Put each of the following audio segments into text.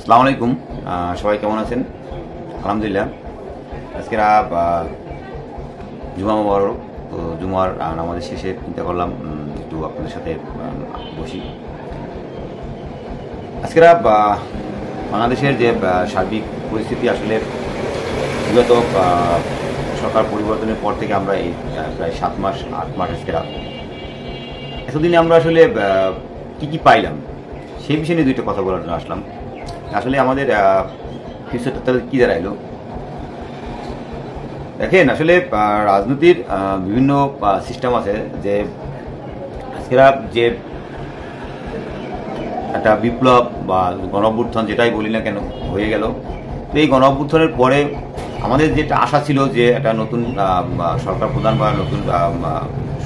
আসসালামু আলাইকুম। সবাই কেমন আছেন? আলহামদুলিল্লাহ। আজকে জুমা মোবারক। তো জুমার নামাজের শেষে চিন্তা করলাম একটু আপনাদের সাথে বসি। আজকে বাংলাদেশের যে সার্বিক পরিস্থিতি আসলে বিগত সরকার পরিবর্তনের পর থেকে আমরা এই প্রায় 7 মাস 8 মাস আজকে এতদিনে আমরা আসলে কি পাইলাম সেই বিষয় নিয়ে দুইটা কথা বলার জন্য আসলাম। আসলে আমাদের ফিউচারটা তাহলে কী দাঁড়াইলো দেখেন। আসলে রাজনীতির বিভিন্ন সিস্টেম আছে যে আজকের যে একটা বিপ্লব বা গণঅভ্যুত্থান যেটাই বলি না কেন হয়ে গেল। তো এই গণঅভ্যুত্থানের পরে আমাদের যেটা আশা ছিল যে একটা নতুন সরকার প্রধান বা নতুন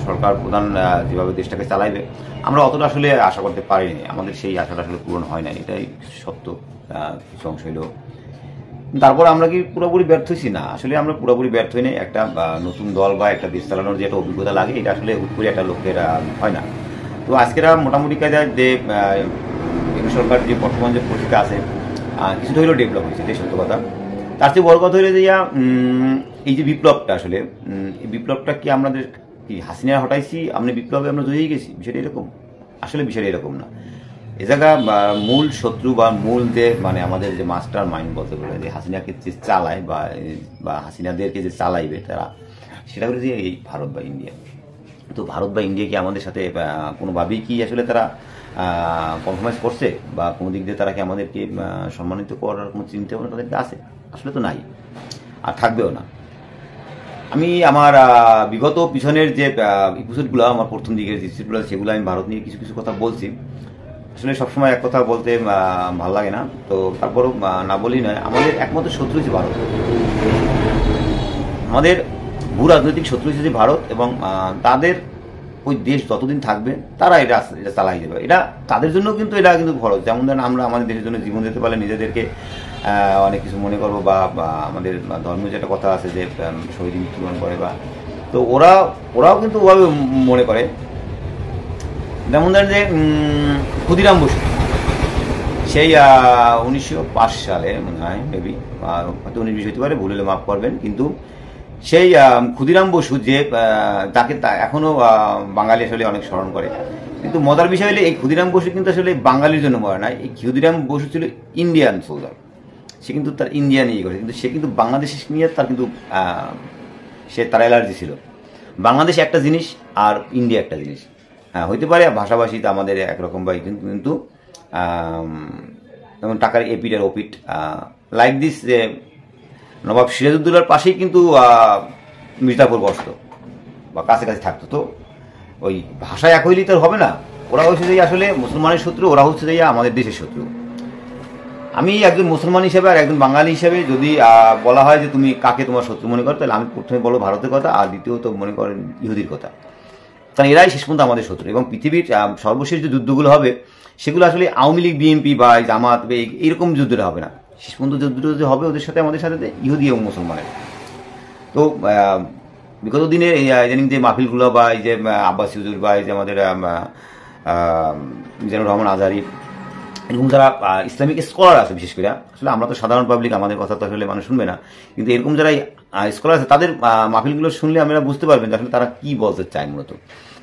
সরকার প্রধান যেভাবে দেশটাকে চালাইবে আমরা অতটা আসলে আশা করতে পারিনি। আমাদের সেই আশাটা আসলে পূরণ হয় না, এটাই সত্য। কিছু অংশ হইল, তারপর আমরা কি পুরোপুরি ব্যর্থ হয়েছি না? আসলে আমরা পুরোপুরি ব্যর্থ হই না। একটা নতুন দল বা একটা দেশ চালানোর যে একটা অভিজ্ঞতা লাগে এটা আসলে হুট করে একটা লোকের হয় না। তো আজকের মোটামুটি কাজে যে সরকার যে বর্তমান যে পরিস্থিতি আছে কিছুটা হলেও ডেভেলপ হয়েছে, এটাই সত্য কথা। তার চেয়ে বড় কথা হইলে যে এই যে বিপ্লবটা আসলে এই বিপ্লবটা কি আমাদের কি হাসিনা হটাইছি আমরা বিপ্লবে আমরা জয়ী গেছি? বিষয়টা এরকম? আসলে বিষয়টা এরকম না। এ জায়গা মূল শত্রু বা মূল যে মানে আমাদের যে মাস্টার মাইন্ড বলতে পারে যে হাসিনাকে যে চালায় বা হাসিনাদেরকে যে চালাইবে তারা, সেটা হলো যে এই ভারত বা ইন্ডিয়া। তো ভারত বা ইন্ডিয়া কি আমাদের সাথে কোনোভাবেই কি আসলে তারা কম্প্রোমাইজ করছে বা কোনো দিক দিয়ে তারা কি আমাদেরকে সম্মানিত করার কোনো চিন্তা ভাবনা তাদেরকে আছে? আসলে তো নাই, আর থাকবেও না। আমি আমার বিগত পিছনের যে এপিসোডগুলো, আমার প্রথম দিকের যে এপিসোডগুলো সেগুলো আমি ভারত নিয়ে কিছু কিছু কথা বলছি। আসলে সবসময় এক কথা বলতে ভালো লাগে না, তো তারপরও না বলি নয়। আমাদের একমাত্র শত্রু হচ্ছে ভারত, আমাদের ভূ রাজনৈতিক শত্রু হচ্ছে ভারত, এবং তাদের ওই দেশ যতদিন থাকবে তারা এটা চালাই দেবে। এটা তাদের জন্য কিন্তু এটা কিন্তু খরচ। যেমন ধরেন আমরা আমাদের দেশের জন্য জীবন দিতে পারলে নিজেদেরকে অনেক কিছু মনে করবো, বা আমাদের ধর্মীয় যেটা কথা আছে যে শহীদ মৃত্যুবরণ করে, বা তো ওরাও কিন্তু ওভাবে মনে করে। যেমন ধরেন যে ক্ষুদিরাম বসু, সেই 1905 সালে মনে হয়, মেবি হয়তো 1920 হতে পারে, ভুল হলে মাফ করবেন, কিন্তু সেই ক্ষুদিরাম বসু যে তাকে এখনো বাঙালি আসলে অনেক স্মরণ করে। কিন্তু মজার বিষয় হলে এই ক্ষুদিরাম বসু কিন্তু আসলে বাঙালির জন্য মরে না। এই ক্ষুদিরাম বসু ছিল ইন্ডিয়ান সোলজার, সে কিন্তু তার ইন্ডিয়ান ইয়ে করে, কিন্তু সে কিন্তু বাংলাদেশ নিয়ে তার কিন্তু তার অ্যালার্জি ছিল। বাংলাদেশ একটা জিনিস আর ইন্ডিয়া একটা জিনিস। হইতে পারে ভাষাভাষীতে আমাদের একরকম বা কিন্তু যেমন টাকার এপিট আর ওপিট লাইক দিস, যে নবাব সিরাজউদ্দৌলার পাশেই কিন্তু মির্জাপুর বসত বা কাছাকাছি থাকতো। তো ওই ভাষা এক হইলেই তো হবে না। ওরা হচ্ছে যে আসলে মুসলমানের শত্রু, ওরা হচ্ছে যে আমাদের দেশের শত্রু। আমি একজন মুসলমান হিসেবে আর একজন বাঙালি হিসেবে যদি বলা হয় যে তুমি কাকে তোমার শত্রু মনে করো, তাহলে আমি প্রথমে বলবো ভারতের কথা, আর দ্বিতীয়ত মনে করেন ইহুদির কথা। কারণ এরাই শেষ পর্যন্ত আমাদের শত্রু। এবং পৃথিবীর সর্বশেষ যে যুদ্ধগুলো হবে সেগুলো আসলে আওয়ামী লীগ, বিএনপি বা জামাত এইরকম যুদ্ধটা হবে না। শেষ পর্যন্ত যুদ্ধটা যে হবে ওদের সাথে আমাদের সাথে ইহুদি এবং মুসলমানের। তো বিগত দিনের ইদানিং যে মাহফিলগুলো বা এই যে আব্বাস হুজুর বা এই যে আমাদের মিজানুর রহমান আজহারি, এরকম যারা ইসলামিক স্কলার আছে, বিশেষ করে আসলে আমরা তো সাধারণ পাবলিক, আমাদের কথা তো আসলে মানুষ শুনবে না, কিন্তু এরকম যারা স্কলার আছে তাদের মাহফিলগুলো শুনলে আমরা বুঝতে পারবেন আসলে তারা কি বলতে চায়। মূলত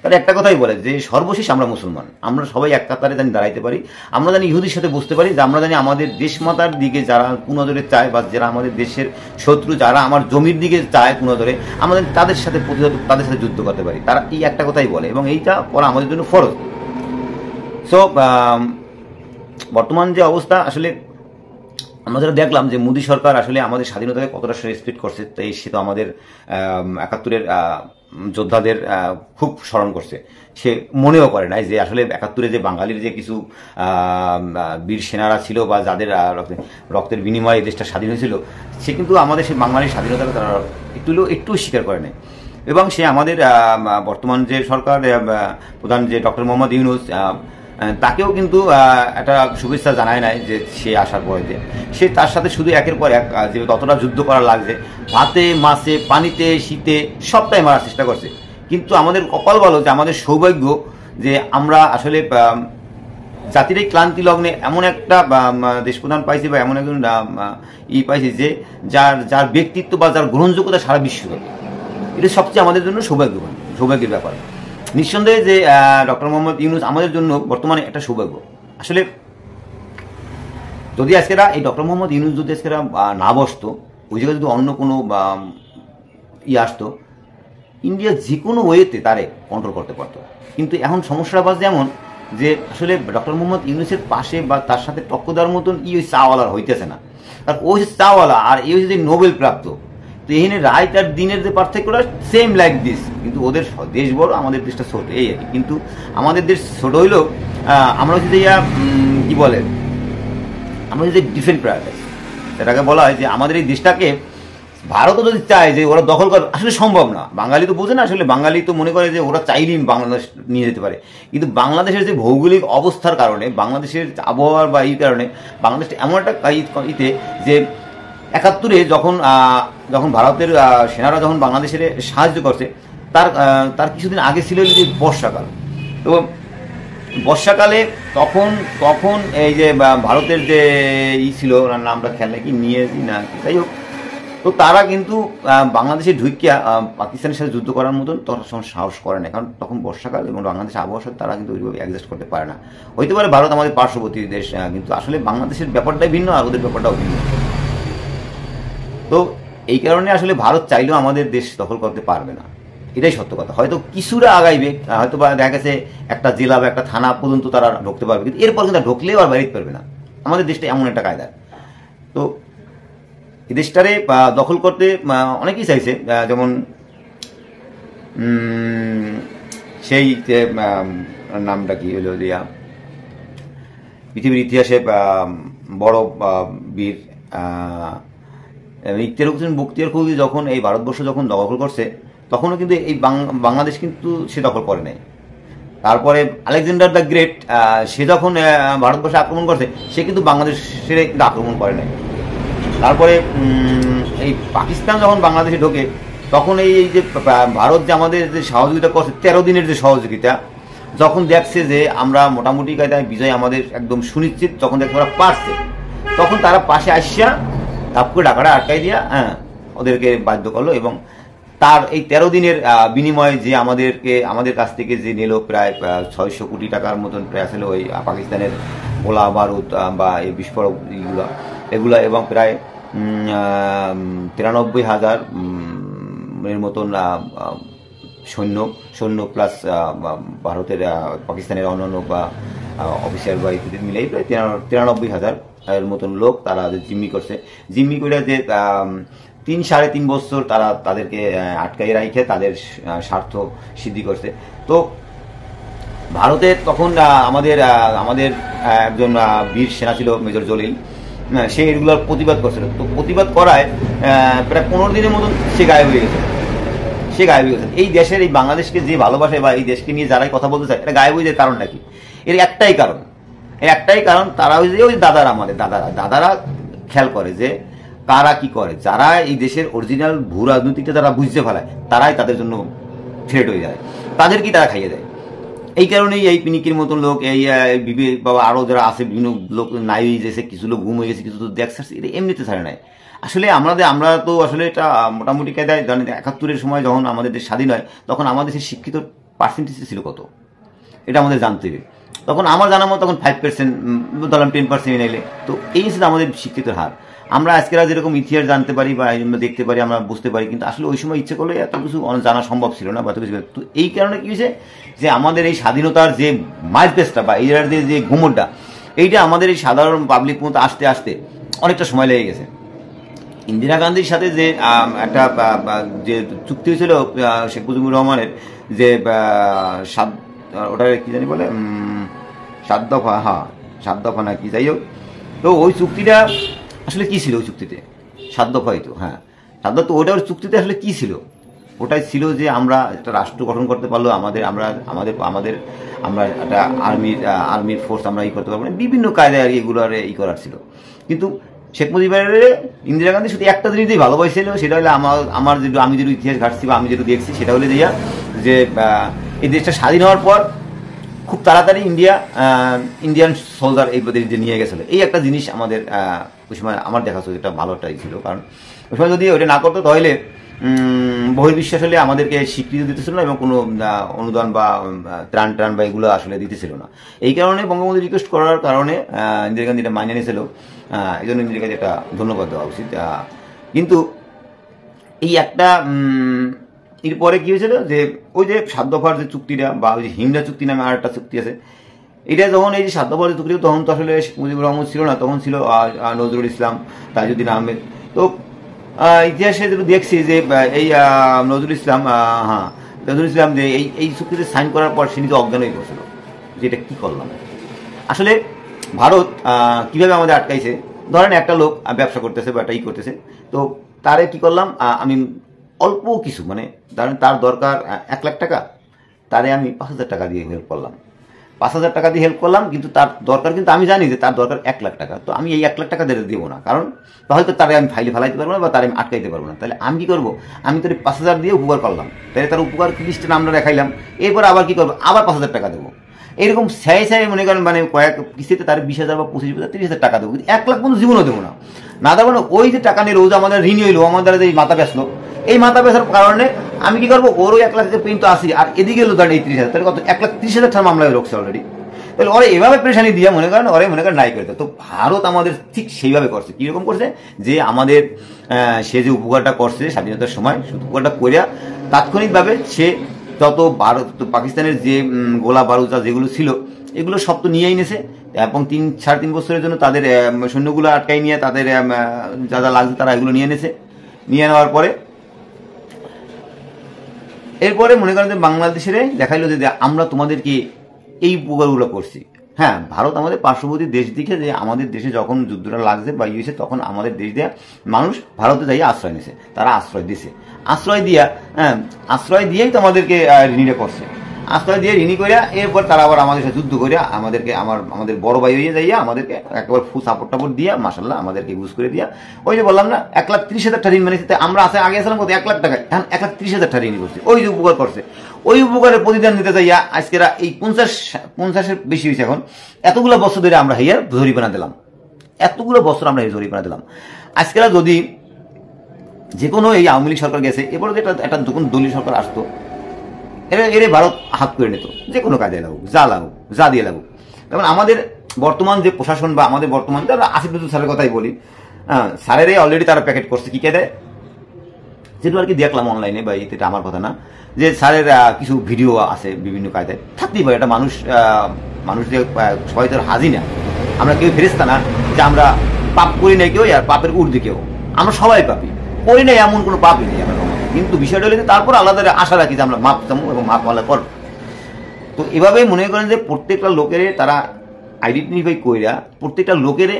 তারা একটা কথাই বলে যে সর্বশেষ আমরা মুসলমান, আমরা সবাই এক কাতারে জানি দাঁড়াইতে পারি, আমরা জানি ইহুদির সাথে বুঝতে পারি, যে আমরা জানি আমাদের দেশমাতার দিকে যারা কুনজরে চায় বা যারা আমাদের দেশের শত্রু, যারা আমার জমির দিকে চায় কুনজরে, আমাদের তাদের সাথে প্রতিহত, তাদের সাথে যুদ্ধ করতে পারি। তারা এই একটা কথাই বলে, এবং এইটা করা আমাদের জন্য ফরজ। সো বর্তমান যে অবস্থা, আসলে আমরা যেটা দেখলাম যে মোদী সরকার আসলে আমাদের স্বাধীনতাকে কতটা রেসপেক্ট করছে, তাই সে তো আমাদের 71-এর যোদ্ধাদের খুব স্মরণ করছে। সে মনেও করে নাই যে আসলে 71-এ যে বাঙালির যে কিছু বীর সেনারা ছিল বা যাদের রক্তের বিনিময়ে দেশটা স্বাধীন হয়েছিল, সে কিন্তু আমাদের সেই বাঙালির স্বাধীনতাকে তারা একটু স্বীকার করে নাই। এবং সে আমাদের বর্তমান যে সরকার প্রধান যে ডক্টর মোহাম্মদ ইউনূস, তাকেও কিন্তু একটা শুভেচ্ছা জানায় নাই যে সে আসার পরে সে তার সাথে শুধু একের পর এক যে ততটা যুদ্ধ করার লাগছে, ভাতে মাছে পানিতে শীতে সবটাই মারার চেষ্টা করছে। কিন্তু আমাদের কপাল ভালো যে আমাদের সৌভাগ্য যে আমরা আসলে জাতির এই ক্লান্তি লগ্নে এমন একটা দেশপ্রধান পাইছে বা এমন একজন পাইছে যে যার ব্যক্তিত্ব বা যার গ্রহণযোগ্যতা সারা বিশ্বব্যাপী, এটা সবচেয়ে আমাদের জন্য সৌভাগ্যের ব্যাপার। নিঃসন্দেহে যে ডক্টর মোহাম্মদ ইউনূস আমাদের জন্য বর্তমানে একটা সৌভাগ্য। আসলে যদি আজকেরা এই ডক্টর মোহাম্মদ ইউনূস যদি আজকেরা না বসতো, ওই জায়গায় যদি অন্য কোনো আসতো, ইন্ডিয়া যে কোনো ওয়েতে তারে কন্ট্রোল করতে পারতো। কিন্তু এখন সমস্যাটা বাজে এমন যে আসলে ডক্টর মোহাম্মদ ইউনূসের পাশে বা তার সাথে টক্কর দেওয়ার মতন ওই চাওয়ালার হইতেছে না। আর ওই চাওয়ালা আর এই যে নোবেল প্রাপ্ত, তো এখানে রাইট আর দিনের যে পার্থক্যটা সেম লাইক দিস, কিন্তু ওদের দেশ বড়, আমাদের দেশটা ছোট, এই আর কি। কিন্তু আমাদের দেশ ছোট হইলেও আমরা যদি কি বলে, আমরা যদি ডিফেন্ড প্রায়োরিটাইজ, সেটাকে বলা হয় যে আমাদের এই দেশটাকে ভারতও যদি চায় যে ওরা দখল করে, আসলে সম্ভব না। বাঙালি তো বোঝে না, আসলে বাঙালি তো মনে করে যে ওরা চাইলেই বাংলাদেশ নিয়ে যেতে পারে। কিন্তু বাংলাদেশের যে ভৌগোলিক অবস্থার কারণে, বাংলাদেশের আবহাওয়ার বা এই কারণে বাংলাদেশটা এমন একটা ইতে যে ৭১-এ যখন ভারতের সেনারা যখন বাংলাদেশের সাহায্য করছে, তার কিছুদিন আগে ছিল যে বর্ষাকাল। তো বর্ষাকালে তখন এই যে ভারতের যে ছিল, ওনার নামটা খেয়াল নাকি নিয়েছি না, যাই হোক, তো তারা কিন্তু বাংলাদেশে ঢুকিয়া পাকিস্তানের সাথে যুদ্ধ করার মতন তখন সাহস করে না, কারণ তখন বর্ষাকাল এবং বাংলাদেশের আবহাওয়ার সাথে তারা কিন্তু ওইভাবে অ্যাডজাস্ট করতে পারে না। হইতে পারে ভারত আমাদের পার্শ্ববর্তী দেশ, কিন্তু আসলে বাংলাদেশের ব্যাপারটাই ভিন্ন আর ওদের ব্যাপারটাও ভিন্ন। তো এই কারণে আসলে ভারত চাইলেও আমাদের দেশ দখল করতে পারবে না, এটাই সত্য কথা। হয়তো কিছুটা আগাইবে, হয়তো বা দেখা গেছে একটা জেলা বা একটা থানা পর্যন্ত তারা ঢুকতে পারবে, কিন্তু এরপর কিন্তু ঢুকলেও আর বেরোতে পারবে না। আমাদের দেশটা এমন একটা কায়দা। তো এই দেশটারে দখল করতে অনেকেই চাইছে, যেমন সেই যে নামটা কি হলো, পৃথিবীর ইতিহাসে বড় বীর বখতিয়ার খলজি যখন এই ভারতবর্ষ যখন দখল করছে, তখনও কিন্তু এই বাংলাদেশ কিন্তু সে দখল করে নাই। তারপরে আলেকজান্ডার দ্য গ্রেট সে যখন ভারতবর্ষে আক্রমণ করছে, সে কিন্তু বাংলাদেশে কিন্তু আক্রমণ করে নাই। তারপরে এই পাকিস্তান যখন বাংলাদেশে ঢোকে, তখন এই যে ভারত যে আমাদের যে সহযোগিতা করছে ১৩ দিনের যে সহযোগিতা, যখন দেখছে যে আমরা মোটামুটি কায়দায় বিজয় আমাদের একদম সুনিশ্চিত, যখন দেখছে ওরা পারছে, তখন তারা পাশে আসিয়া ধাপ করে ডাকাটা আটকাই দিয়া ওদেরকে বাধ্য করলো। এবং তার এই ১৩ দিনের বিনিময়ে যে আমাদের কাছ থেকে যে নিল প্রায় ৬০০ কোটি টাকার মতন প্রায় ছিল ওই পাকিস্তানের গোলা বারুদ বা এই বিস্ফোরক এগুলা, এবং প্রায় ৯৩,০০০ এর মতন সৈন্য প্লাস ভারতের পাকিস্তানের অন্যান্য বা অফিসার বা ইত্যাদি মিলেই প্রায় ৯৩,০০০ এর মতন লোক তারা জিম্মি করছে। জিম্মি করে যে ৩-৩.৫ বছর তারা তাদেরকে আটকাই রাখে তাদের স্বার্থ সিদ্ধি করছে। তো ভারতে তখন আমাদের একজন বীর সেনা ছিল মেজর জলিল, সে এগুলোর প্রতিবাদ করছিল। তো প্রতিবাদ করায় প্রায় ১৫ দিনের মতন সে গায়েব হয়ে গেছে। এই দেশের এই বাংলাদেশকে যে ভালোবাসে বা এই দেশকে নিয়ে যারাই কথা বলতে চায়, এটা গায়েব হয়ে যায় কারণটা কি? এর একটাই কারণ তারা ওই দাদারা খেয়াল করে যে কারা কি করে। যারা এই দেশের অরিজিনাল ভূ রাজনীতিটা যারা বুঝতে ফেলায়, তারাই তাদের জন্য থ্রেট হয়ে যায়, তাদেরকেই তারা খাইয়ে দেয়। এই কারণেই এই পিনিকির মতন লোক, এই বিবে বাবা আরো যারা আছে, বিভিন্ন লোক নাই হয়ে গেছে, কিছু লোক ঘুম হয়ে গেছে, কিছু তো দেখছে, এটা এমনিতে ছাড়ে নাই। আসলে আমরা তো আসলে এটা মোটামুটি কায়দায় জানি। ৭১-এর সময় যখন আমাদের দেশ স্বাধীন হয়, তখন আমাদের দেশের শিক্ষিত পার্সেন্টেজ ছিল কত, এটা আমাদের জানতে হবে। তখন আমার জানার মতো তখন 5%, ধরলাম 10% এলে, তো এই হচ্ছে আমাদের শিক্ষিত হার। আমরা আজকেরা যেরকম ইতিহাস জানতে পারি বা দেখতে পারি, আমরা বুঝতে পারি, কিন্তু আসলে ওই সময় ইচ্ছে করলে এত কিছু জানা সম্ভব ছিল না বা এত কিছু। তো এই কারণে কি হয়েছে যে আমাদের এই স্বাধীনতার যে মাইলপেসটা বা এই যে ঘুমরটা, এইটা আমাদের এই সাধারণ পাবলিক মতো আসতে আসতে অনেকটা সময় লেগে গেছে। ইন্দিরা গান্ধীর সাথে যে একটা যে চুক্তি হয়েছিল শেখ মুজিবুর রহমানের, যে ওটা কি জানি বলে ৭ দফা না কি, যাই হোক। তো ওই চুক্তিটা আসলে কি ছিল? ওই চুক্তিতে ৭ দফাই তো, ৭ দফা। তো ওটার চুক্তিতে আসলে কি ছিল? ওটাই ছিল যে আমরা একটা রাষ্ট্র গঠন করতে পারলো, আমরা একটা আর্মির ফোর্স আমরা করতে পারবো, বিভিন্ন কায়দায় এগুলোর করার ছিল। কিন্তু শেখ মুজিবের ইন্দিরা গান্ধী শুধু একটা জিনিসই ভালোবাসছিল, সেটা হলে আমি যেটা ইতিহাস ঘাটছি বা আমি যেটা দেখছি, সেটা হলে যে এই দেশটা স্বাধীন হওয়ার পর খুব তাড়াতাড়ি ইন্ডিয়ান সোলজার এই যে নিয়ে গেছিলো, এই একটা জিনিস আমাদের ওই সময় আমার দেখা এটা ভালোটাই ছিল। কারণ ওই সময় যদি ওটা না করতো তাহলে বহির্বিশ্বাস হলে আমাদেরকে স্বীকৃতি দিতেছিল না এবং কোনো অনুদান বা ত্রাণ বা এগুলো আসলে দিতেছিল না। এই কারণে বঙ্গবন্ধু রিকোয়েস্ট করার কারণে ইন্দিরা গান্ধী এটা মাইনে নিয়েছিল, এই জন্য ইন্দিরা গান্ধী একটা ধন্যবাদ দেওয়া উচিত। কিন্তু এই একটা এরপরে কি হয়েছিল যে ওই যে 7 দফার যে চুক্তিটা বা ওই যে হিমরা চুক্তি নামে আর একটা চুক্তি আছে, এটা যখন এই যে 7 দফার যে চুক্তি তখন তো আসলে শেখ মুজিবুর রহমান ছিল না, তখন ছিল নজরুল ইসলাম, তাজউদ্দিন আহমেদ। তো ইতিহাসে যেটা দেখছি যে এই নজরুল ইসলাম যে এই চুক্তিতে সাইন করার পর সে নিজে অজ্ঞান হয়ে পড়ছিল যে এটা কি করলাম। আসলে ভারত কিভাবে আমাদের আটকাইছে, ধরেন একটা লোক ব্যবসা করতেছে বা একটা করতেছে, তো তারে কি করলাম আমি অল্প কিছু, মানে ধরেন তার দরকার 1 লাখ টাকা, তারে আমি 5,000 টাকা দিয়ে হেল্প করলাম, 5,000 টাকা দিয়ে হেল্প করলাম, কিন্তু তার দরকার, কিন্তু আমি জানি যে তার দরকার 1 লাখ টাকা, তো আমি এই 1 লাখ টাকা দেবো না, কারণ হয়তো তারে আমি ফাইলে ফেলাইতে পারবো না বা তারে আমি আটকাইতে পারবো না। তাহলে আমি কি করবো, আমি তার 5,000 দিয়ে উপকার করলাম, তাহলে তার উপকার লিস্টে নামটা দেখাইলাম, এরপর আবার কি করবো, আবার 5,000 টাকা দেবো, এরকম স্যায় মনে করেন, মানে কয়েক কিস্তিতে তার 20,000 বা 25,000 30,000 টাকা দেবো, কিন্তু 1 লাখ পর্যন্ত জীবনও দেবো না দেবো না। ওই যে টাকা নিয়ে রোজ আমাদের ঋণ হইলো, আমাদের এই মাথা বেসলো, এই মাথা বেসার কারণে আমি কি করবো, ওরও 1 লাখ পেন তো আসি, আর এদিকে এলো ধরেন এই 30,000, তাহলে কত 1,30,000 টাকা মামলায় রোকছে অলরেডি। তাহলে ওরা এভাবে পেরেশানি দিয়ে মনে করেন নাই করতে। তো ভারত আমাদের ঠিক সেইভাবে করছে, কিরকম করছে যে আমাদের সে যে উপকারটা করছে স্বাধীনতার সময়, উপকারটা করিয়া তাৎক্ষণিকভাবে সে যত ভারত পাকিস্তানের যে গোলা বারুদা যেগুলো ছিল এগুলো সব তো নিয়েই নিয়েছে, এবং 3-3.5 বছরের জন্য তাদের সৈন্যগুলো আটকাই নিয়ে তাদের যা যা লাগছে তারা এগুলো নিয়ে নেওয়ার পরে এরপরে মনে করেন যে বাংলাদেশের দেখাইলো যে আমরা তোমাদেরকে এই উপকারগুলো করছি। হ্যাঁ, ভারত আমাদের পার্শ্ববর্তী দেশ দিকে, যে আমাদের দেশে যখন যুদ্ধটা লাগছে বা ইয়েছে তখন আমাদের দেশ দিয়ে মানুষ ভারতে যাই আশ্রয় নিয়েছে, তারা আশ্রয় দিয়েছে, আশ্রয় দিয়েই তো আমাদেরকে ঋণীরা করছে, আশ্রয় দিয়ে ঋণী করিয়া এরপর তারা আবার আমাদের সাথে যুদ্ধ করিয়া আমাদের বড় ভাই হয়ে যাইয়া আমাদেরকে একেবারে ফুল সাপোর্ট টাপোর্ট দিয়া মাসাল্লাহ আমাদেরকে ইউজ করে দিয়া, ওই যে বললাম না 1,30,000 টাকা ঋণ মানিয়েছে, আমরা আগে আসলাম কত 1 লাখ টাকা, এখন 1,30,000 টাকা ঋণ করছে, ওই যে উপকার করছে, ওই উপকারের প্রতিদান দিতে যাইয়া আজকেরা এই 50-50-এর বেশি হয়েছে এখন, এতগুলো বছর ধরে আমরা হইয়া জরিমানা দিলাম, আজকেরা যদি যে কোনো এই আওয়ামী লীগ সরকার গেছে, এরপরে একটা যখন দলীয় সরকার আসতো এরে ভারত হাত করে নিত, যে কোনো কাজে যা দিয়ে লাগুক। যেমন আমাদের বর্তমান যে প্রশাসন বা আমাদের বর্তমান যারা আসিফ নজরুল স্যারের কথাই বলি, স্যারের অলরেডি তারা প্যাকেট করছে, কি কে দেয়, যেটা আর কি দেখলাম অনলাইনে, বা এটা আমার কথা না, যে স্যারের কিছু ভিডিও আছে বিভিন্ন কায়দায় থাকতেই পারে, একটা মানুষ যে সবাই তো হাজি না, আমরা কেউ ফেরেস্তা না যে আমরা পাপ করি নাই কেউ, আর পাপের ঊর্ধ্বে কেউ, আমরা সবাই পাপি, করি নাই এমন কোনো পাপই নেই আমরা, কিন্তু বিষয়টা হলে তারপর আলাদা আশা রাখি যে আমরা মাপ চামু এবং মাপ মালা করব। তো এভাবেই মনে করেন যে প্রত্যেকটা লোকের তারা আইডেন্টিফাই কইরা প্রত্যেকটা লোকের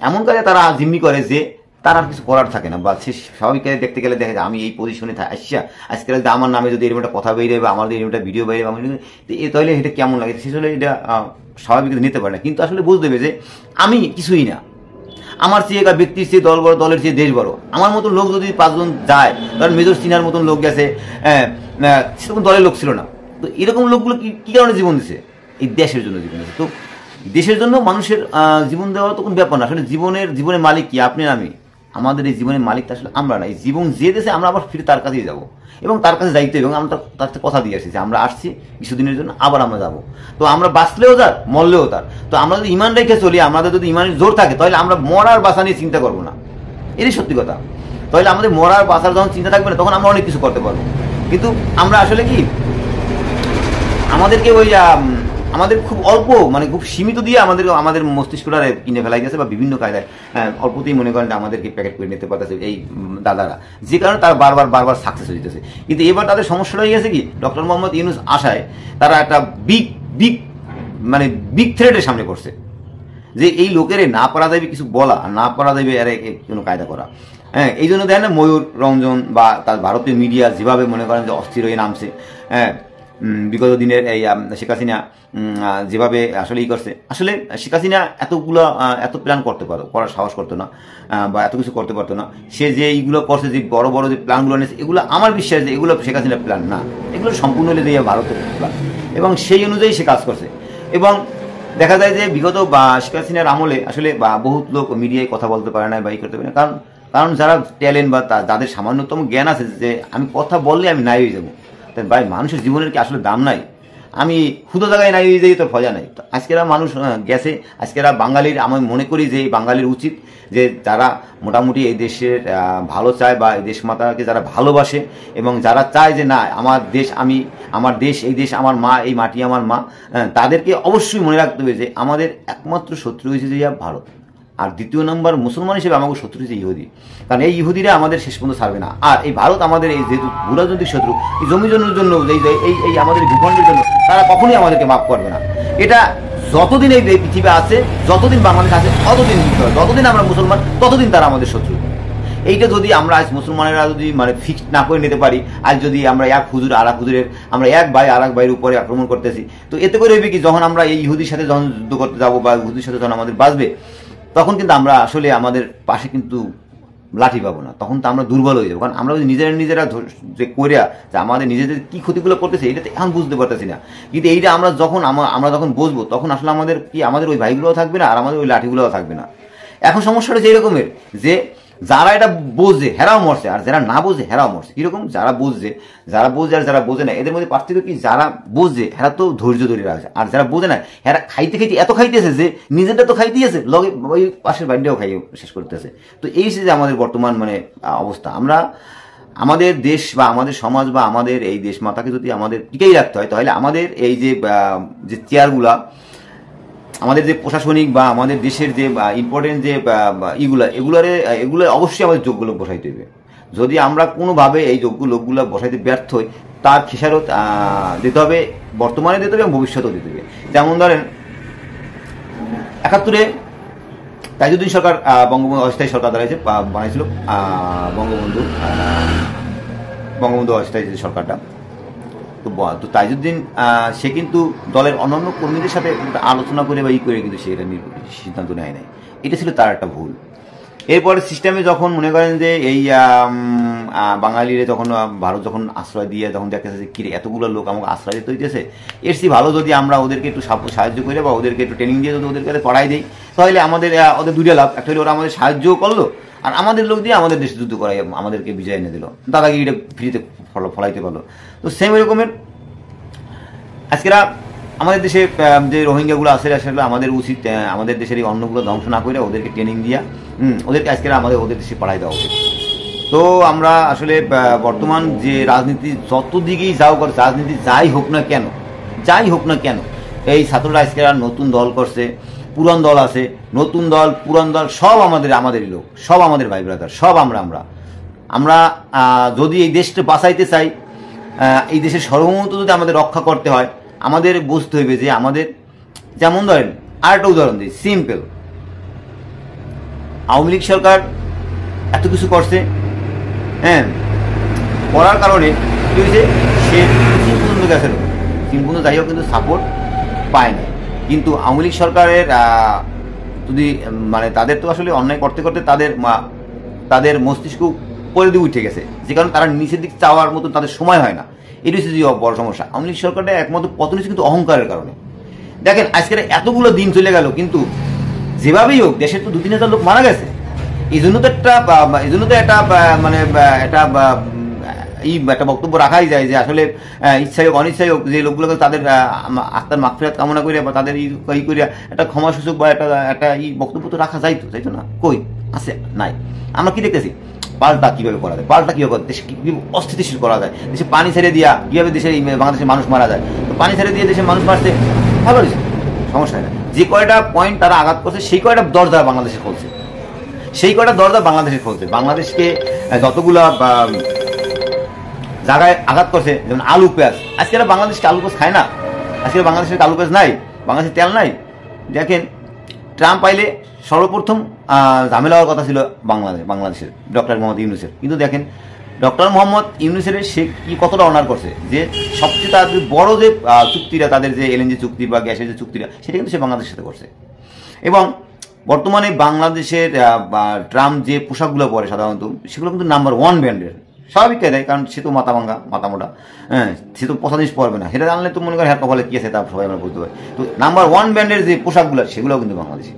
এমন কাজে তারা জিম্মি করে যে তার আর কিছু করার থাকে না, বা সে স্বাভাবিক দেখতে গেলে দেখা যায় আমি এই পজিশনে আসছিয়া আজকে আমার নামে যদি এরকম একটা কথা বেরিয়ে বা আমাদের এরকম একটা ভিডিও বেরিয়ে তাহলে এটা কেমন লাগে, সেটা এটা স্বাভাবিক নিতে পারে না, কিন্তু আসলে বুঝতে হবে যে আমি কিছুই না, আমার চেয়ে ব্যক্তির চেয়ে দল বড়, দলের চেয়ে দেশ বড়, আমার মতন লোক যদি 5 জন যায়, ধরেন মেজর সিনহার মতন লোক গেছে, সেরকম দলের লোক ছিল না, তো এরকম লোকগুলো কি কারণে জীবন দিচ্ছে, এই দেশের জন্য জীবন দিচ্ছে। তো দেশের জন্য মানুষের জীবন দেওয়া তো কোনো ব্যাপার না, আসলে জীবনের মালিক কি আপনি আমি, আমাদের এই জীবনের মালিকটা আসলে আমরা না, এই জীবন যে দেশে আমরা আবার ফিরে তার কাছেই যাবো এবং তার কাছে যাইতে, এবং আমরা তার সাথে কথা দিয়ে আসছি যে আমরা আসছি কিছুদিনের জন্য, আবার আমরা যাবো, তো আমরা বাঁচলেও তার মরলেও তার, তো আমরা যদি ইমান রেখে চলি, আমাদের যদি ইমানের জোর থাকে তাহলে আমরা মরার বাঁচা নিয়ে চিন্তা করবো না, এটাই সত্যি কথা। তাহলে আমাদের মরার বাঁচার যখন চিন্তা থাকবে না তখন আমরা অনেক কিছু করতে পারবো, কিন্তু আমরা আসলে কি আমাদেরকে ওই আমাদের খুব অল্প, মানে খুব সীমিত দিয়ে আমাদের মস্তিষ্কটা কিনে ফেলাই গেছে, বা বিভিন্ন কায়দায় অল্পতেই মনে করেন আমাদেরকে প্যাকেট করে নিতে পারতেছে এই দাদারা, যে কারণে তারা বারবার সাকসেস হয়ে যেতেছে। কিন্তু এবার তাদের সমস্যাটা হয়ে গেছে কি, ডক্টর মোহাম্মদ ইউনূস আশায় তারা একটা বিগ থ্রেটের সামনে পড়ছে, যে এই লোকের না পারা যাবে কিছু বলা, না পারা যাবে আরে কোনো কায়দা করা। হ্যাঁ, এই জন্য দেখেন না ময়ূর রঞ্জন বা তার ভারতীয় মিডিয়া যেভাবে মনে করেন যে অস্থির হয়ে নামছে, হ্যাঁ, বিগত দিনের এই শেখ হাসিনা যেভাবে আসলে করছে, আসলে শেখ হাসিনা এত প্ল্যান করার সাহস করতো না, বা এত কিছু করতে পারতো না। সে যে এইগুলো করছে, যে বড় বড় যে প্ল্যানগুলো নিয়েছে, এগুলো আমার বিশ্বাস যে এগুলো শেখ হাসিনার প্ল্যান না, এগুলো সম্পূর্ণ হলে যে ভারতের প্ল্যান, এবং সেই অনুযায়ী সে কাজ করছে। এবং দেখা যায় যে বিগত শেখ হাসিনার আমলে আসলে বহুত লোক মিডিয়ায় কথা বলতে পারে না বা করতে পারে না, কারণ কারণ যারা ট্যালেন্ট বা যাদের সামান্যতম জ্ঞান আছে যে আমি কথা বললে আমি নাই হয়ে যাবো, তাই ভাই মানুষের জীবনের কি আসলে দাম নাই? আমি হুদো জায়গায় নাই হয়ে যাই তো ভজা নাই। তো আজকেরা মানুষ গেছে, আজকেরা বাঙালির, আমি মনে করি যে এই বাঙালির উচিত যে যারা মোটামুটি এই দেশের ভালো চায় বা এই দেশ মাতাকে যারা ভালোবাসে এবং যারা চায় যে না আমার দেশ, আমি আমার দেশ, এই দেশ আমার মা, এই মাটি আমার মা, তাদেরকে অবশ্যই মনে রাখতে হবে যে আমাদের একমাত্র শত্রু হয়েছে যে ভারত, আর দ্বিতীয় নম্বর মুসলমান হিসেবে আমাকে শত্রু হচ্ছে ইহুদি, কারণ এই ইহুদিরা আমাদের শেষ পর্যন্ত ছাড়বে না। আর এই ভারত আমাদের এই যেহেতু ভূরাজনৈতিক শত্রু, এই জমি জন্য এই আমাদের ভূখণ্ডের জন্য তারা কখনোই আমাদেরকে মাফ করবে না। এটা যতদিন এই পৃথিবী আছে, যতদিন বাংলাদেশ আছে, ততদিন বুঝতে হবে, যতদিন আমরা মুসলমান ততদিন তারা আমাদের শত্রু। এইটা যদি আমরা আজ মুসলমানেরা যদি মানে ফিক্সড না করে নিতে পারি, আজ যদি আমরা এক হুজুর আর এক হুজুরের, আমরা এক ভাই আর এক ভাইয়ের উপরে আক্রমণ করতেছি, তো এতে করে হবে কি, যখন আমরা এই ইহুদির সাথে যখন যুদ্ধ করতে যাবো বা ইহুদির সাথে যখন আমাদের বাঁচবে, তখন কিন্তু আমরা আসলে আমাদের পাশে কিন্তু লাঠি পাবো না, তখন তো আমরা দুর্বল হয়ে যাবো। কারণ আমরা যদি নিজেরা যে করিয়া যে আমাদের নিজেদের কি ক্ষতিগুলো করতেছে এটা তো এখন বুঝতে পারতেছি না, কিন্তু এইটা আমরা যখন বুঝবো তখন আসলে আমাদের কি, আমাদের ওই ভাইগুলোও থাকবে না আর আমাদের ওই লাঠিগুলোও থাকবে না। এখন সমস্যাটা যে এরকমের যে যারা এটা বোঝে হেরাও মরছে, আর যারা না বোঝে হেরাও মরছে। কিরকম? যারা বোঝে আর যারা বোঝে না, এদের মধ্যে পার্থক্য কি, যারা বোঝে হেরা তো ধৈর্য ধরে রাখছে, আর যারা বোঝে না হেরা খাইতে এত খাইতেছে যে নিজেরটা তো খাইতেছে, লগে ওই পাশের বাড়িটাও খাইয়ে শেষ করতেছে। তো এই যে আমাদের বর্তমান মানে অবস্থা, আমরা আমাদের দেশ বা আমাদের সমাজ বা আমাদের এই দেশ মাতাকে যদি আমাদের টিকেই রাখতে হয়, তাহলে আমাদের এই যে চেয়ারগুলা, আমাদের যে প্রশাসনিক বা আমাদের দেশের যে ইম্পর্টেন্ট যে এগুলো অবশ্যই আমাদের যোগ্য লোক বসাইতে হবে। যদি আমরা কোনোভাবে এই যোগ্য লোকগুলো বসাইতে ব্যর্থ হই, তার খেসারত দিতে হবে, বর্তমানে দিতে হবে এবং ভবিষ্যতেও দিতে হবে। যেমন ধরেন 71-এ তাজউদ্দিন সরকার বঙ্গবন্ধু অস্থায়ী সরকার দাঁড়াইছে, বানাইছিল বঙ্গবন্ধু অস্থায়ী সরকারটা। তো তাজউদ্দিন সে কিন্তু দলের অন্যান্য কর্মীদের সাথে আলোচনা করে বা করে কিন্তু সে এটা সিদ্ধান্ত নেয় নাই, এটা ছিল তার একটা ভুল। এরপরে সিস্টেমে যখন মনে করেন যে এই বাঙালিরা যখন ভারত যখন আশ্রয় দিয়ে যখন দেখতেছে যে কিরে এতগুলো লোক আমাকে আশ্রয় দিতে হইতেছে, এর চেয়ে ভালো যদি আমরা ওদেরকে একটু সাহায্য করে বা ওদেরকে একটু ট্রেনিং দিয়ে যদি ওদেরকে পড়াই দিই, তাহলে ওদের দুইটা লাভ, একটা হলে ওরা আমাদের সাহায্যও করলো, আর আমাদের লোক দিয়ে আমাদের দেশে যুদ্ধ করাই আমাদেরকে বিজয় এনে দিল, দাদাগিরিটা ফ্রিতে ফলাইতে পারলো। তো সেম এরকমের আজকেরা আমাদের দেশে যে রোহিঙ্গাগুলো আছে আসলে আমাদের উচিত আমাদের দেশের এই অন্নগুলো ধ্বংস না করে ওদেরকে ট্রেনিং দিয়া ওদেরকে আজকেরা ওদের দেশে পাঠাই দেওয়া উচিত। তো আমরা আসলে বর্তমান যে রাজনীতি যত দিকেই রাজনীতি যাই হোক না কেন এই ছাত্ররা আজকেরা নতুন দল করছে, পুরান দল আছে, নতুন দল পুরান দল সব আমাদেরই লোক, সব আমাদের ভাই ব্রাদার, সব আমরা যদি এই দেশটা বাঁচাইতে চাই, এই দেশের সার্বভৌমত্ব যদি আমাদের রক্ষা করতে হয়, আমাদের বুঝতে হইবে যে আমাদের, যেমন ধরেন আর একটা উদাহরণ দিই সিম্পল, আওয়ামী লীগ সরকার এত কিছু করছে, হ্যাঁ, করার কারণে কি হয়েছে, সে চীন পর্যন্ত গেছিল, চীন পর্যন্ত যাই হোক কিন্তু সাপোর্ট পায় না। কিন্তু আওয়ামী লীগ সরকারের যদি মানে তাদের তো আসলে অন্যায় করতে করতে তাদের মস্তিষ্ক পরে দিয়ে উঠে গেছে, যে কারণে তারা নিচের দিক চাওয়ার মতো তাদের সময় হয় না। এটি হচ্ছে যে বড় সমস্যা। আওয়ামী লীগ সরকারটা একমাত্র পতন হচ্ছে কিন্তু অহংকারের কারণে। দেখেন আজকের এতগুলো দিন চলে গেল, কিন্তু যেভাবেই হোক দেশের তো 2-3 হাজার লোক মারা গেছে, এই জন্য তো একটা মানে একটা বক্তব্য রাখাই যায় যে আসলে ইচ্ছাই হোক অনিচ্ছাই হোক যে লোকগুলোকে তাদের আত্মার মাগফিরাত কামনা করে বা তাদের ই করে একটা ক্ষমা সূচক বা একটা বক্তব্য তো রাখা যাইতো, তাই তো না? কই আছে? নাই। আমরা কি দেখতেছি? পাল্টা কিভাবে করা যায়, দেশে কিভাবে অস্থিতিশীল করা যায়, দেশে পানি ছেড়ে দিয়া কিভাবে দেশের বাংলাদেশের মানুষ মারা যায়। তো পানি ছেড়ে দিয়ে দেশের মানুষ মারছে, ভালো হয়েছে, সমস্যা হয় না। যে কয়টা পয়েন্ট তারা আঘাত করছে সেই কয়টা দরজা বাংলাদেশে খুলছে, বাংলাদেশকে যতগুলা জায়গায় আঘাত করছে, যেমন আলু পেঁয়াজ। আজকে বাংলাদেশকে আলু পেঁয়াজ খায় না, আজকে বাংলাদেশের আলু পেঁয়াজ নাই, বাংলাদেশের তেল নাই। দেখেন ট্রাম্প আইলে সর্বপ্রথম ঝামেলা হওয়ার কথা ছিল বাংলাদেশের ডক্টর মোহাম্মদ ইউনূসের, কিন্তু দেখেন ডক্টর মোহাম্মদ ইউনূসের সে কি কতটা অনার করছে, যে সবচেয়ে তাদের বড় যে চুক্তিটা, তাদের যে এলএনজি চুক্তি বা গ্যাসের যে চুক্তিটা, সেটা কিন্তু সে বাংলাদেশের সাথে করছে। এবং বর্তমানে বাংলাদেশের ট্রাম্প যে পোশাকগুলো পরে সাধারণত সেগুলো কিন্তু নাম্বার 1 ব্র্যান্ডের, স্বাভাবিক দেয়, কারণ সে তো মাথা ভাঙ্গা মাথা মোটা, হ্যাঁ, সে তো পচা জিনিস পড়বে না, সেটা জানলে তো মনে করেন হ্যাঁ কপালে কি আছে তা সবাই আমরা বুঝতে পারি। তো নাম্বার 1 ব্র্যান্ডের যে পোশাকগুলো সেগুলোও কিন্তু বাংলাদেশি।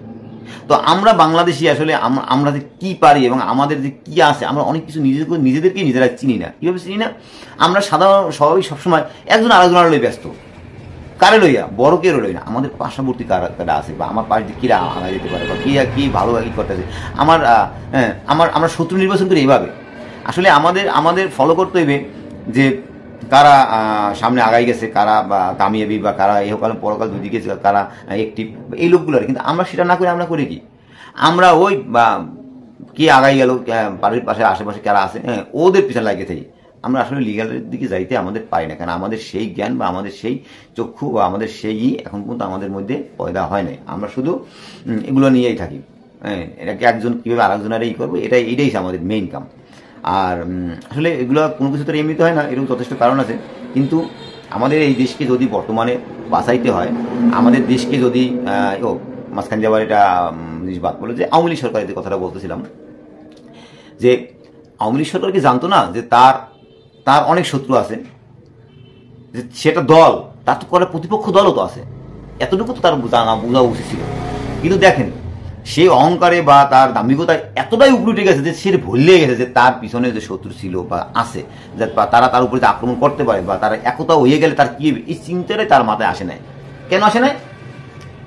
তো আমরা বাংলাদেশি আসলে আমরা যে কি পারি এবং আমাদের যে কি আছে, আমরা অনেক কিছু নিজেদেরকেই নিজেরা চিনি না। কীভাবে চিনি না? আমরা সাধারণ সবাই সবসময় একজন আরেকজনের লই ব্যস্ত, কারে লইয়া বড় কেউ লই না, আমাদের পার্শ্ববর্তী কারা আছে বা আমার পাশ দিয়ে কিরা আগায় যেতে পারে বা কি ভালো কি করতেছে, আমরা শত্রু নির্বাচন করি এইভাবে। আসলে আমাদের ফলো করতে হইবে যে কারা সামনে আগাই গেছে, কারা বা কামিয়াবি বা কারা এহকাল পরকাল দুদিকে কারা একটি এই লোকগুলোর, কিন্তু আমরা সেটা না করে আমরা করি কি, আমরা ওই বা কি আগাই গেল বাড়ির পাশে আশেপাশে কারা আছে ওদের পিছনে লাগিয়ে থাকি। আমরা আসলে লিগ্যালের দিকে যাইতে আমাদের পাই না, কারণ আমাদের সেই জ্ঞান বা আমাদের সেই চক্ষু বা আমাদের সেই এখন পর্যন্ত আমাদের মধ্যে পয়দা হয় নাই। আমরা শুধু এগুলো নিয়েই থাকি, এটাকে একজন কীভাবে আরেকজনের এই করবো, এইটাই আমাদের মেইন কাম। আর আসলে এগুলো কোনো কিছু তো এমনিতে হয় না, এরকম যথেষ্ট কারণ আছে। কিন্তু আমাদের এই দেশকে যদি বর্তমানে বাঁচাইতে হয়, আমাদের দেশকে যদি মাঝখান যাবার এটা জিনিস বাদ বলে যে আওয়ামী লীগ সরকারের যে কথাটা বলতেছিলাম, যে আওয়ামী লীগ সরকার কি জানতো না যে তার অনেক শত্রু আছে, যে সেটা দল, তার তো করে প্রতিপক্ষ দলও তো আছে, এতটুকু তো তার বোঝা উচিত ছিল। কিন্তু দেখেন সেই অহংকারে বা তার দাম্ভিকতায় এতটাই উপরে উঠে গেছে যে সে ভুলে গেছে যে তার পিছনে যে শত্রু ছিল বা আছে, যে তারা তার উপরে আক্রমণ করতে পারে বা তারা একতা হয়ে গেলে তার কি এই চিন্তাটাই তার মাথায় আসে নাই। কেন আসে নাই?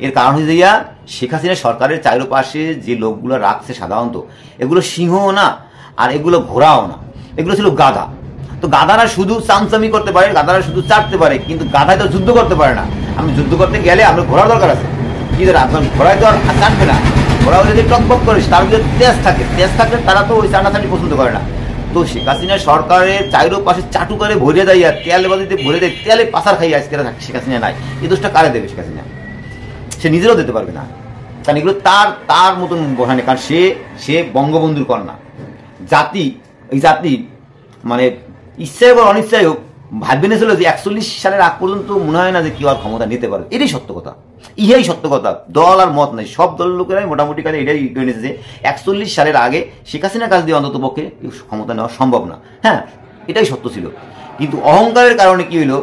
এর কারণ হচ্ছে গিয়া শেখ হাসিনা সরকারের চারপাশে যে লোকগুলো রাখছে সাধারণত এগুলো সিংহও না আর এগুলো ঘোড়াও না, এগুলো ছিল গাধা। তো গাধারা শুধু চামচামি করতে পারে, গাধারা শুধু চাটতে পারে, কিন্তু গাধায় তো যুদ্ধ করতে পারে না। আমি যুদ্ধ করতে গেলে আমার ঘোড়ার দরকার আছে, কিন্তু ঘোড়ায় তো আর চাটবে না, ঘোড়াও যদি টকবক করে তার ভিতরে তেজ থাকলে তারা তো ওই চাটাচাটি পছন্দ করে না। তো শেখ হাসিনা সরকারের চারপাশে চাটু করে ভরে দেয় আর তেল বাদিতে ভরে দেয়, তেলে পাশার খাইয়ে আজকে শেখ হাসিনা নাই। এই দোষটা কারে দেবে শেখ হাসিনা? সে নিজেরও দিতে পারবে না, কারণ এগুলো তার মতন বসানে, কারণ সে বঙ্গবন্ধুর কন্যা। এই জাতি মানে ইচ্ছাই হোক অনিচ্ছাই হোক ভাববে না ছিল যে 41 সালের আগ পর্যন্ত মনে হয় না যে কেউ আর ক্ষমতা নিতে পারে। এটাই সত্য কথা, ইহাই সত্য কথা, দল আর মত নাই, সব দলের লোকেরাই মোটামুটি কাজে এটাই ধরে নিয়েছে যে 41 সালের আগে শেখ হাসিনার কাছ দিয়ে অন্তত পক্ষে ক্ষমতা নেওয়া সম্ভব না। হ্যাঁ, এটাই সত্য ছিল। কিন্তু অহংকারের কারণে কি হইলো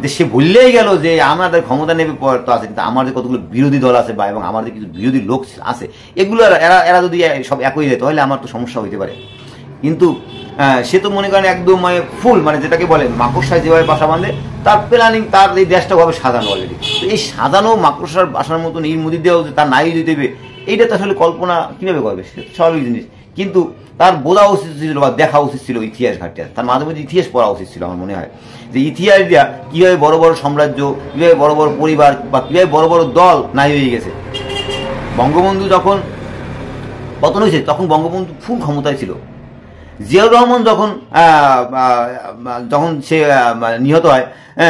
যে সে ভুললেই গেল যে আমাদের ক্ষমতা নেবে পর তো আছে, কিন্তু আমাদের কতগুলো বিরোধী দল আছে বা এবং আমাদের কিছু বিরোধী লোক আছে, এগুলো এরা যদি সব একই যায় তাহলে আমার তো সমস্যা হইতে পারে। কিন্তু সে তো মনে করেন একদম ফুল মানে যেটাকে বলে মাকড়সায় যেভাবে বাসা বাঁধে তার প্ল্যানিং, তার এই দেশটা ভাবে সাজানো অলরেডি। তো এই সাজানো মাকড়সার বাসার মতন এর মধ্যে দিয়েও যে তার নাই দিতে হবে, এইটা তো আসলে কল্পনা কিভাবে করবে, স্বাভাবিক জিনিস। কিন্তু তার বোঝা উচিত ছিল বা দেখা উচিত ছিল ইতিহাস ঘাটটা, তার মাঝে মধ্যে ইতিহাস পড়া উচিত ছিল। আমার মনে হয় যে ইতিহাস দিয়া কিভাবে বড় বড় সাম্রাজ্য, কিভাবে বড় বড় পরিবার বা কিভাবে বড় বড় দল নাই হয়ে গেছে। বঙ্গবন্ধু যখন পতন হয়েছে তখন বঙ্গবন্ধু ফুল ক্ষমতায় ছিল। জিয়াউর রহমান যখন সে নিহত হয়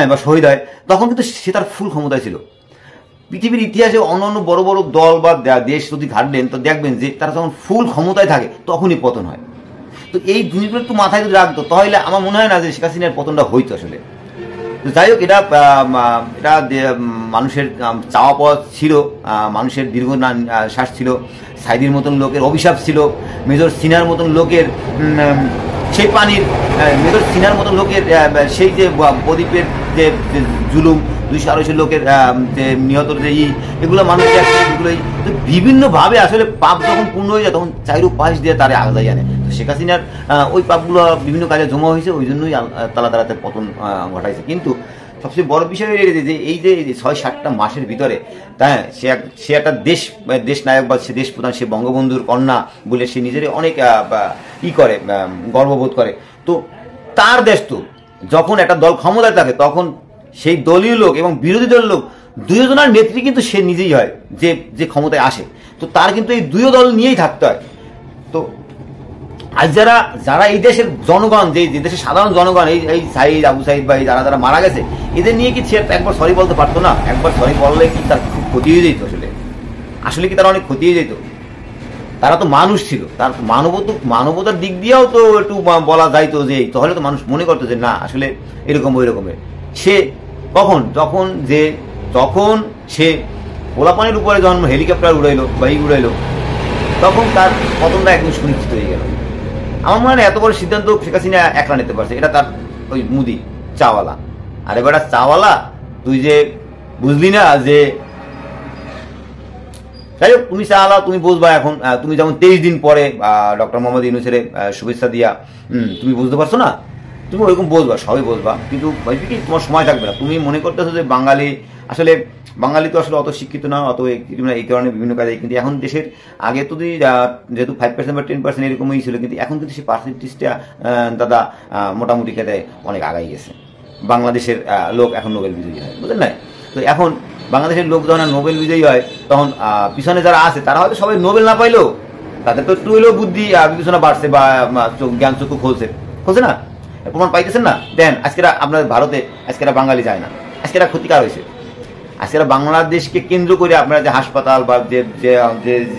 বা শহীদ হয় তখন কিন্তু সে তার ফুল ক্ষমতায় ছিল। পৃথিবীর ইতিহাসে অন্যান্য বড় বড় দল বা দেশ যদি ঘাটবেন তো দেখবেন যে তারা যখন ফুল ক্ষমতায় থাকে তখনই পতন হয়। তো এই জিনিসগুলো একটু মাথায় যদি রাখতো তাহলে আমার মনে হয় না যে শেখ হাসিনার পতনটা হইতো আসলে। তো যাই হোক, এটা মানুষের চাওয়া পাওয়া ছিল, মানুষের দীর্ঘ শ্বাস ছিল, সাইদির মতন লোকের অভিশাপ ছিল, মেজর সিনহার মতন লোকের সেই পানির, মেজর সিনহার মতন লোকের সেই যে প্রদীপের যে জুলুম, 200-250 লোকের যে নিহতর যে এগুলো মানুষের এগুলোই বিভিন্নভাবে আসলে পাপ যখন পূর্ণ হয়ে যায় তখন চাইরু পাশ দিয়ে তারা আলাদাই আনে। তো শেখ হাসিনার ওই পাপগুলো বিভিন্ন কাজে জমা হয়েছে, ওই জন্যই তালা তালাতে পতন ঘটাইছে। কিন্তু সবচেয়ে বড় বিষয় রেখেছে যে এই যে 6-7টা মাসের ভিতরে তাই সে একটা দেশ নায়ক বা সে দেশ প্রধান, সে বঙ্গবন্ধুর কন্যা বলে সে নিজের অনেক করে গর্ববোধ করে। তো তার দেশ তো যখন একটা দল ক্ষমতায় থাকে তখন সেই দলীয় লোক এবং বিরোধী দলের লোক দুজনের নেত্রী কিন্তু সে নিজেই হয় যে ক্ষমতায় আসে। তো তার কিন্তু এই দুই দল নিয়েই থাকতে হয়। তো আজ যারা এই দেশের জনগণ, যে দেশের সাধারণ জনগণ, এই সাইদ আবু সাইদ বা যারা মারা গেছে, এদের নিয়ে কি সে একবার সরি বলতে পারতো না? একবার সরি বললে কি তার খুব ক্ষতি হয়ে যেত? আসলে কি তার অনেক ক্ষতি হয়ে যেত? তারা তো মানুষ ছিল, তার মানবতার দিক দিয়েও তো একটু বলা যাইতো যে তাহলে তো মানুষ মনে করতো যে না আসলে এরকম ওই রকমের। সে যখন সে পোলাপানির উপরে যখন হেলিকপ্টার উড়াইলো বা উড়াইলো তখন তার পতনটা একদম সুনিশ্চিত হয়ে গেল। আমার মনে হয় এত বড় সিদ্ধান্ত শেখ হাসিনা একলা নিতে পারছে, এটা তার ওই মুদি চাওয়ালা। আর এবার চাওয়ালা তুই যে বুঝলি না যে যাই হোক, তুমি চাওয়ালা, তুমি বুঝবা এখন। তুমি যেমন 23 দিন পরে ডক্টর মোহাম্মদ ইউনূসের শুভেচ্ছা দিয়া তুমি বুঝতে পারছো না, তুমি ওইরকম বুঝবা, সবাই বুঝবা, কিন্তু কি তোমার সময় থাকবে না। তুমি মনে করতেছো যে বাঙালি, আসলে বাঙালি তো আসলে অত শিক্ষিত না, অত এই কারণে বিভিন্ন কাজে, কিন্তু এখন দেশের আগে তো যেহেতু 5% বা 10% এরকমই ছিল, কিন্তু এখন কিন্তু সেই পার্সেন্টেজটা দাদা মোটামুটি খেতে অনেক আগাই গেছে। বাংলাদেশের লোক এখন নোবেল বিজয়ী হয়, বুঝলেন না? তো এখন বাংলাদেশের লোক যখন নোবেল বিজয়ী হয়, তখন পিছনে যারা আছে তারা হয়তো সবাই নোবেল না পাইলেও তাদের তো একটু হইলেও বুদ্ধি বিবেচনা বাড়ছে বা জ্ঞান চক্ষু খুলছে না, প্রমাণ পাইতেছেন না? দেন আজকেরা আপনাদের ভারতে আজকেরা বাঙালি যায় না, আজকেরা ক্ষতিকার হয়েছে। আজকেরা বাংলাদেশকে কেন্দ্র করে আপনারা যে হাসপাতাল বা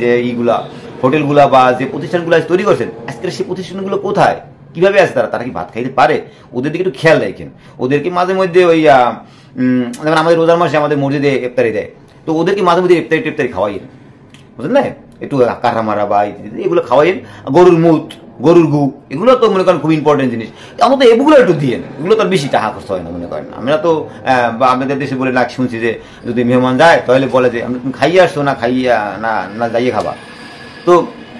যে এইগুলা হোটেলগুলা বা যে প্রতিষ্ঠানগুলো তৈরি করছেন, আজকের সেই প্রতিষ্ঠানগুলো কোথায়, কিভাবে আছে তারা কি ভাত খাইতে পারে? ওদের দিকে একটু খেয়াল রাখেন। ওদেরকে মাঝে মধ্যে ওই যেমন আমাদের রোজার মাসে আমাদের মসজিদে ইফতারি দেয়, তো ওদেরকে মাঝে মধ্যে ইফতারি খাওয়াইন, বুঝলেন না? একটু কাঁড়া মারা বা এগুলো খাওয়াইন। গরুর মুত, গরুর গু, এগুলো তো মনে করেন খুব ইম্পর্টেন্ট জিনিস, আমার তো এগুলো একটু দিয়ে এগুলো তো বেশি টাকা খরচ হয় না মনে করেন। আমরা তো বা আমাদের দেশে বলে না শুনছি যে যদি মেহমান যায় তাহলে বলে যে তুমি খাইয়ে আসছো না, খাইয়া না যাইয়ে খাবা। তো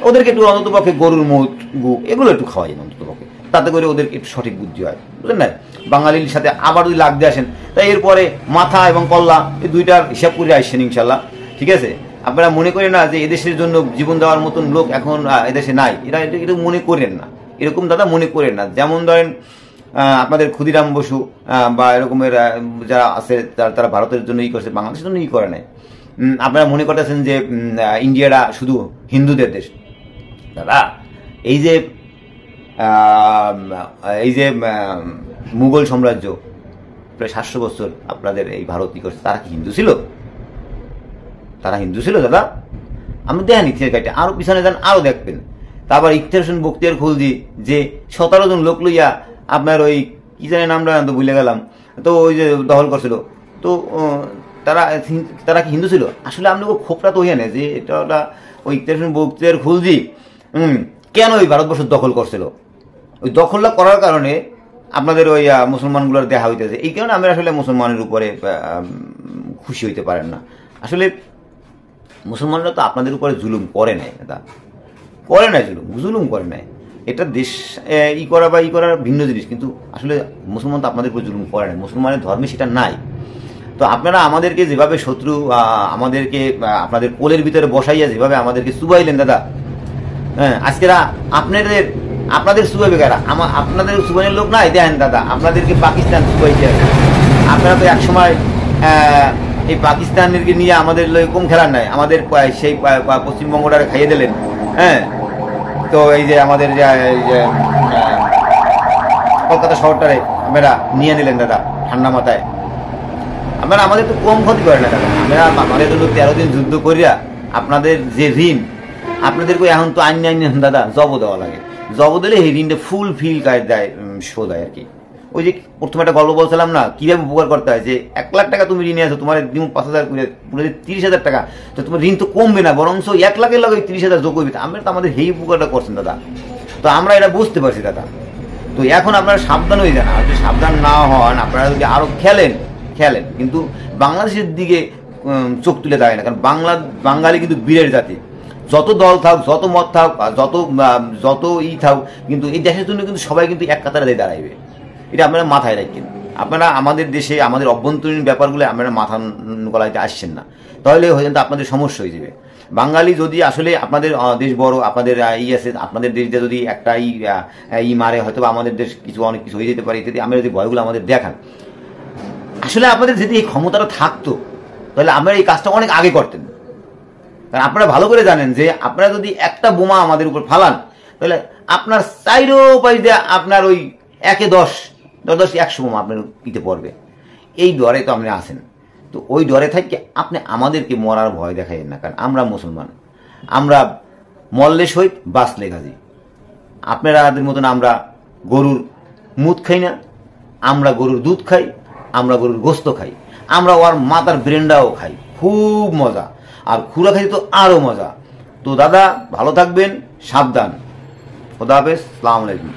ওদেরকে একটু অন্তত পক্ষে গরুর মুত, গু এগুলো একটু খাওয়াই অন্তত পক্ষে, তাতে করে ওদের একটু সঠিক বুদ্ধি হয়, বুঝলেন না? বাঙালির সাথে আবার যদি লাগ দিয়ে আসেন, তাই এরপরে মাথা এবং কল্লা এই দুইটার হিসাব করে আসছেন ইনশাল্লাহ, ঠিক আছে? আপনারা মনে করেন না যে এদেশের জন্য জীবন দেওয়ার মতন লোক এখন এদেশে নাই, এটা মনে করেন না, এরকম দাদা মনে করেন না। যেমন ধরেন আপনাদের ক্ষুদিরাম বসু বা এরকমের যারা আছে তারা ভারতের জন্য ই করছে, বাংলাদেশের জন্য ই করে নাই। আপনারা মনে করতেছেন যে ইন্ডিয়াটা শুধু হিন্দুদের দেশ। দাদা এই যে মুঘল সাম্রাজ্য প্রায় 700 বছর আপনাদের এই ভারত কি করছে, তারা কি হিন্দু ছিল? তারা হিন্দু ছিল দাদা? আমি দেখেন ইতিহাস গাইটা, আরো পিছনে যান আরো দেখবেন। তারপর ইখতিয়ার হোসেন বখতিয়ার খলজি যে 17 জন লোক লইয়া আপনার ওই কি জানি নামটা তো ভুলে গেলাম, তো ওই যে দখল করছিল, তো তারা কি হিন্দু ছিল? আসলে আপনাকে খোপটা তো হইয়া নেই যে এটা ওই ইখতিয়ার হোসেন বখতিয়ার খলজি কেন ওই ভারতবর্ষ দখল করছিল। ওই দখলটা করার কারণে আপনাদের ওই মুসলমানগুলোর দেখা হইতেছে, এই কারণে আমরা আসলে মুসলমানের উপরে খুশি হইতে পারেন না। আসলে মুসলমানরা তো আপনাদের উপরে জুলুম করে নাই দাদা, করে নাই, জুলুম করে নাই। এটা দেশ ই করার ভিন্ন জিনিস, কিন্তু আসলে মুসলমান তো আপনাদের উপর জুলুম করে নাই, মুসলমানের ধর্মে সেটা নাই। তো আপনারা আমাদেরকে যেভাবে শত্রু, আমাদেরকে আপনাদের কোলের ভিতরে বসাইয়া যেভাবে আমাদেরকে চুবাইলেন দাদা, হ্যাঁ, আজকেরা আপনাদের চুবাইবে কারা? আপনাদের চুবাইনের লোক নাই, দেখেন দাদা আপনাদেরকে পাকিস্তান চুবাইছে। আপনারা তো একসময় এই পাকিস্তানকে নিয়ে আমাদের কম খেলার নাই, আমাদের সেই পশ্চিমবঙ্গটারে খাইয়ে দিলেন। হ্যাঁ, তো এই যে আমাদের কলকাতা শহরটারে আপনারা নিয়ে নিলেন দাদা ঠান্ডা মাথায়। আপনারা আমাদের তো কম ক্ষতি করেন না দাদা, আমরা আমাদের তো 13 দিন যুদ্ধ করিয়া আপনাদের যে ঋণ, আপনাদেরকে এখন তো আইন দাদা জব দেওয়া লাগে, জব দিলে এই ঋণটা ফুল ফিল দেয়, শোধ হয় আর কি। ওই যে প্রথমে একটা গল্প বলছিলাম না, কিভাবে উপকার করতে হয়, যে 1 লাখ টাকা তুমি ঋণে আছো, তোমার দিন 5,000 পুরো 30,000 টাকা, তো তোমার ঋণ তো কমবে না, বরং 1 লাখের লগে 30,000 যোগ করবে। আমরা তো আমাদের এই উপকারটা করছেন দাদা, তো আমরা এটা বুঝতে পারছি দাদা। তো এখন আপনারা সাবধান হয়ে যান, আর যদি সাবধান না হন, আপনারা যদি আরো খেলেন, কিন্তু বাংলাদেশের দিকে চোখ তুলে দাঁড়ায় না, কারণ বাঙালি কিন্তু বীরের জাতি। যত দল থাক, যত মত থাক, যত থাক, কিন্তু এই দেশের জন্য কিন্তু সবাই কিন্তু এক কাতারে দাঁড়াইবে, এটা আপনারা মাথায় রাখেন। আপনারা আমাদের দেশে আমাদের অভ্যন্তরীণ ব্যাপারগুলো আপনারা মাথা গলাইতে আসছেন না, তাহলে হয়তো আপনাদের সমস্যা হয়ে যাবে। বাঙালি যদি আসলে আপনাদের দেশ বড়, আপনাদের আছে, আপনাদের দেশটা যদি একটা মারে, হয়তো আমাদের দেশ অনেক কিছু হয়ে যেতে পারে ইত্যাদি, আমরা যদি ভয়গুলো আমাদের দেখান, আসলে আপনাদের যদি এই ক্ষমতাটা থাকতো তাহলে আপনারা এই কাজটা অনেক আগে করতেন। কারণ আপনারা ভালো করে জানেন যে আপনারা যদি একটা বোমা আমাদের উপর ফালান, তাহলে আপনার চাইরো পাই দিয়ে আপনার ওই 10 100 বোমা আপনার দিতে পড়বে। এই ডরে তো আপনি আছেন, তো ওই ডরে থাকি আপনি আমাদেরকে মরার ভয় দেখাইেন না, কারণ আমরা মুসলমান, আমরা মরলে শহীদ, বাঁচলে গাজী। আপনাদের মতন আমরা গরুর মুদ খাই না, আমরা গরুর দুধ খাই, আমরা গরুর গোস্ত খাই, আমরা ওর মাথার ব্রেন্ডাও খাই, খুব মজা। আর খুরা খাই তো আরো মজা। তো দাদা ভালো থাকবেন, সাবধান। খোদা হাফেজ, আসসালামু আলাইকুম।